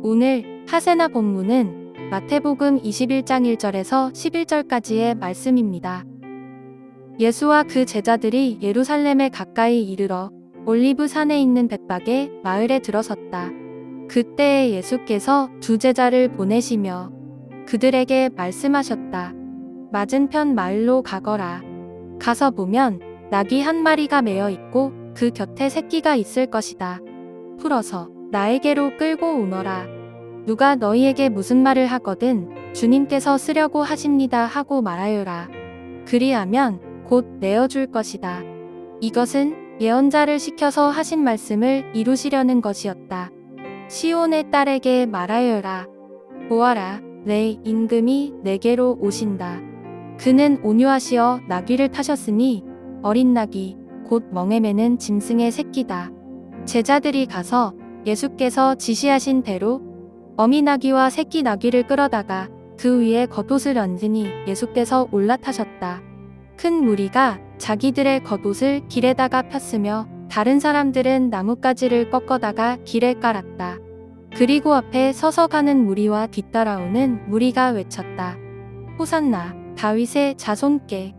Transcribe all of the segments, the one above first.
오늘 하세나 본문은 마태복음 21장 1절에서 11절까지의 말씀입니다. 예수와 그 제자들이 예루살렘에 가까이 이르러 올리브 산에 있는 벳박의 마을에 들어섰다. 그때에 예수께서 두 제자를 보내시며 그들에게 말씀하셨다. 맞은편 마을로 가거라. 가서 보면 나귀 한 마리가 매어 있고 그 곁에 새끼가 있을 것이다. 풀어서 나에게로 끌고 오너라. 누가 너희에게 무슨 말을 하거든 주님께서 쓰려고 하십니다 하고 말하여라. 그리하면 곧 내어줄 것이다. 이것은 예언자를 시켜서 하신 말씀을 이루시려는 것이었다. 시온의 딸에게 말하여라. 보아라, 내 임금이 내게로 오신다. 그는 온유하시어 나귀를 타셨으니 어린 나귀, 곧 멍에 매는 짐승의 새끼다. 제자들이 가서 예수께서 지시하신 대로 어미 나귀와 새끼 나귀를 끌어다가 그 위에 겉옷을 얹으니 예수께서 올라타셨다. 큰 무리가 자기들의 겉옷을 길에다가 폈으며 다른 사람들은 나뭇가지를 꺾어다가 길에 깔았다. 그리고 앞에 서서 가는 무리와 뒤따라오는 무리가 외쳤다. 호산나, 다윗의 자손께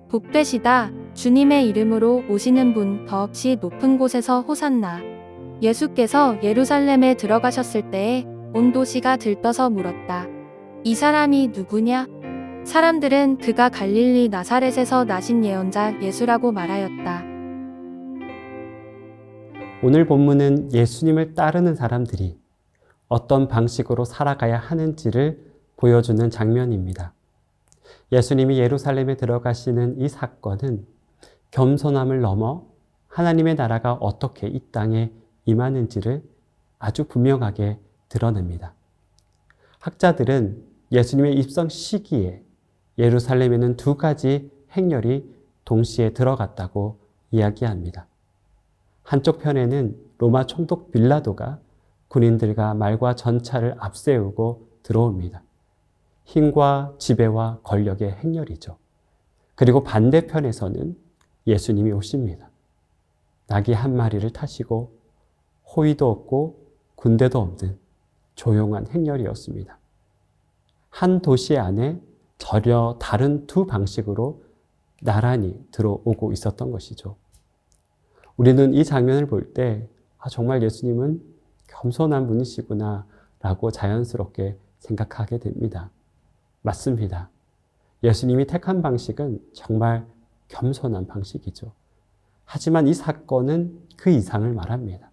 복되시다. 주님의 이름으로 오시는 분 더없이 높은 곳에서 호산나. 예수께서 예루살렘에 들어가셨을 때에 온 도시가 들떠서 물었다. 이 사람이 누구냐? 사람들은 그가 갈릴리 나사렛에서 나신 예언자 예수라고 말하였다. 오늘 본문은 예수님을 따르는 사람들이 어떤 방식으로 살아가야 하는지를 보여주는 장면입니다. 예수님이 예루살렘에 들어가시는 이 사건은 겸손함을 넘어 하나님의 나라가 어떻게 이 땅에 임하는지를 아주 분명하게 드러냅니다. 학자들은 예수님의 입성 시기에 예루살렘에는 두 가지 행렬이 동시에 들어갔다고 이야기합니다. 한쪽 편에는 로마 총독 빌라도가 군인들과 말과 전차를 앞세우고 들어옵니다. 힘과 지배와 권력의 행렬이죠. 그리고 반대편에서는 예수님이 오십니다. 나귀 한 마리를 타시고 호위도 없고 군대도 없는 조용한 행렬이었습니다. 한 도시 안에 전혀 다른 두 방식으로 나란히 들어오고 있었던 것이죠. 우리는 이 장면을 볼 때 정말 예수님은 겸손한 분이시구나 라고 자연스럽게 생각하게 됩니다. 맞습니다. 예수님이 택한 방식은 정말 겸손한 방식이죠. 하지만 이 사건은 그 이상을 말합니다.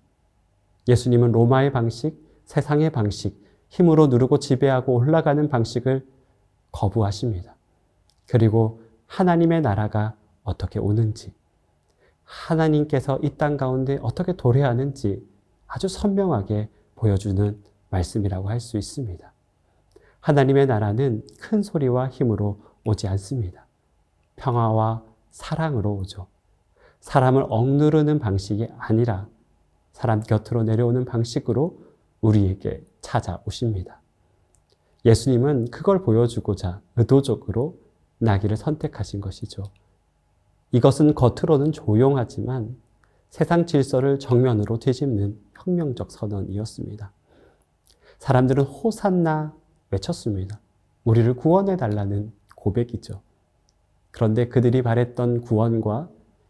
예수님은 로마의 방식, 세상의 방식, 힘으로 누르고 지배하고 올라가는 방식을 거부하십니다. 그리고 하나님의 나라가 어떻게 오는지, 하나님께서 이 땅 가운데 어떻게 도래하는지 아주 선명하게 보여주는 말씀이라고 할 수 있습니다. 하나님의 나라는 큰 소리와 힘으로 오지 않습니다. 평화와 사랑으로 오죠. 사람을 억누르는 방식이 아니라 사람 곁으로 내려오는 방식으로 우리에게 찾아오십니다. 예수님은 그걸 보여주고자 의도적으로 나귀를 선택하신 것이죠. 이것은 겉으로는 조용하지만 세상 질서를 정면으로 뒤집는 혁명적 선언이었습니다. 사람들은 호산나 외쳤습니다. 우리를 구원해 달라는 고백이죠. 그런데 그들이 바랬던 구원과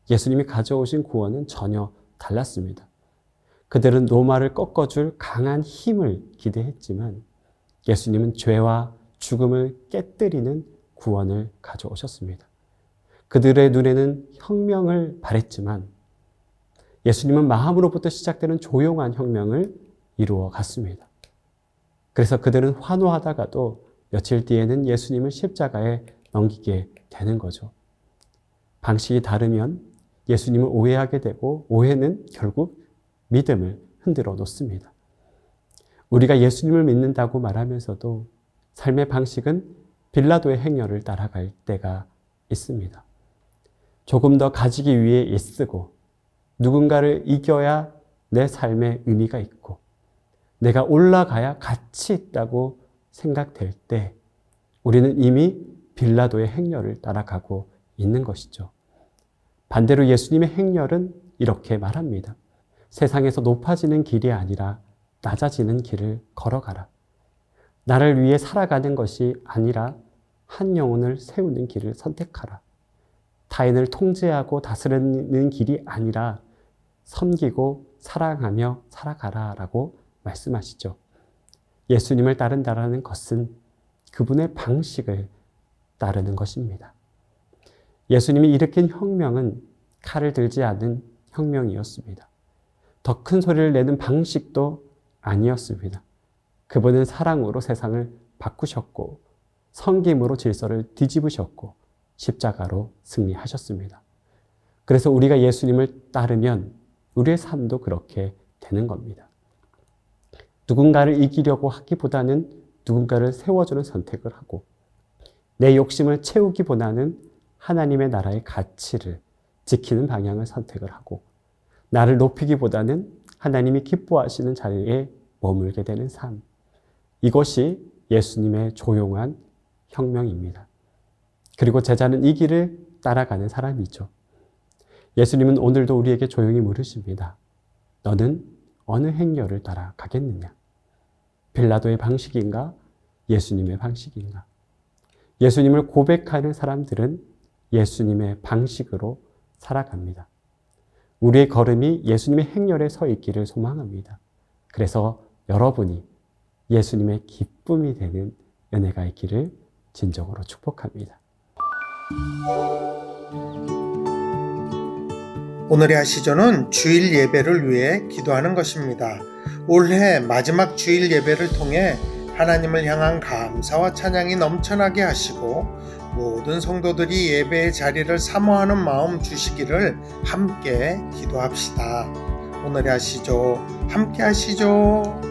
예수님이 가져오신 구원은 전혀 달랐습니다. 그들은 로마를 꺾어줄 강한 힘을 기대했지만 예수님은 죄와 죽음을 깨뜨리는 구원을 가져오셨습니다. 그들의 눈에는 혁명을 바랬지만 예수님은 마음으로부터 시작되는 조용한 혁명을 이루어 갔습니다. 그래서 그들은 환호하다가도 며칠 뒤에는 예수님을 십자가에 넘기게 되는 거죠. 방식이 다르면 예수님을 오해하게 되고 오해는 결국 믿음을 흔들어 놓습니다. 우리가 예수님을 믿는다고 말하면서도 삶의 방식은 빌라도의 행렬을 따라갈 때가 있습니다. 조금 더 가지기 위해 애쓰고 누군가를 이겨야 내 삶에 의미가 있고 내가 올라가야 가치 있다고 생각될 때 우리는 이미 빌라도의 행렬을 따라가고 있는 것이죠. 반대로 예수님의 행렬은 이렇게 말합니다. 세상에서 높아지는 길이 아니라 낮아지는 길을 걸어가라. 나를 위해 살아가는 것이 아니라 한 영혼을 세우는 길을 선택하라. 타인을 통제하고 다스리는 길이 아니라 섬기고 사랑하며 살아가라 라고 말씀하시죠. 예수님을 따른다라는 것은 그분의 방식을 따르는 것입니다. 예수님이 일으킨 혁명은 칼을 들지 않은 혁명이었습니다. 더 큰 소리를 내는 방식도 아니었습니다. 그분은 사랑으로 세상을 바꾸셨고 섬김으로 질서를 뒤집으셨고 십자가로 승리하셨습니다. 그래서 우리가 예수님을 따르면 우리의 삶도 그렇게 되는 겁니다. 누군가를 이기려고 하기보다는 누군가를 세워주는 선택을 하고 내 욕심을 채우기보다는 하나님의 나라의 가치를 지키는 방향을 선택을 하고 나를 높이기보다는 하나님이 기뻐하시는 자리에 머물게 되는 삶. 이것이 예수님의 조용한 혁명입니다. 그리고 제자는 이 길을 따라가는 사람이죠. 예수님은 오늘도 우리에게 조용히 물으십니다. 너는 어느 행렬을 따라가겠느냐? 빌라도의 방식인가? 예수님의 방식인가? 예수님을 고백하는 사람들은 예수님의 방식으로 살아갑니다. 우리의 걸음이 예수님의 행렬에 서 있기를 소망합니다. 그래서 여러분이 예수님의 기쁨이 되는 은혜가 있기를 진정으로 축복합니다. 오늘의 하시조는 주일 예배를 위해 기도하는 것입니다. 올해 마지막 주일 예배를 통해 하나님을 향한 감사와 찬양이 넘쳐나게 하시고 모든 성도들이 예배의 자리를 사모하는 마음 주시기를 함께 기도합시다. 오늘의 하시조 함께 하시죠.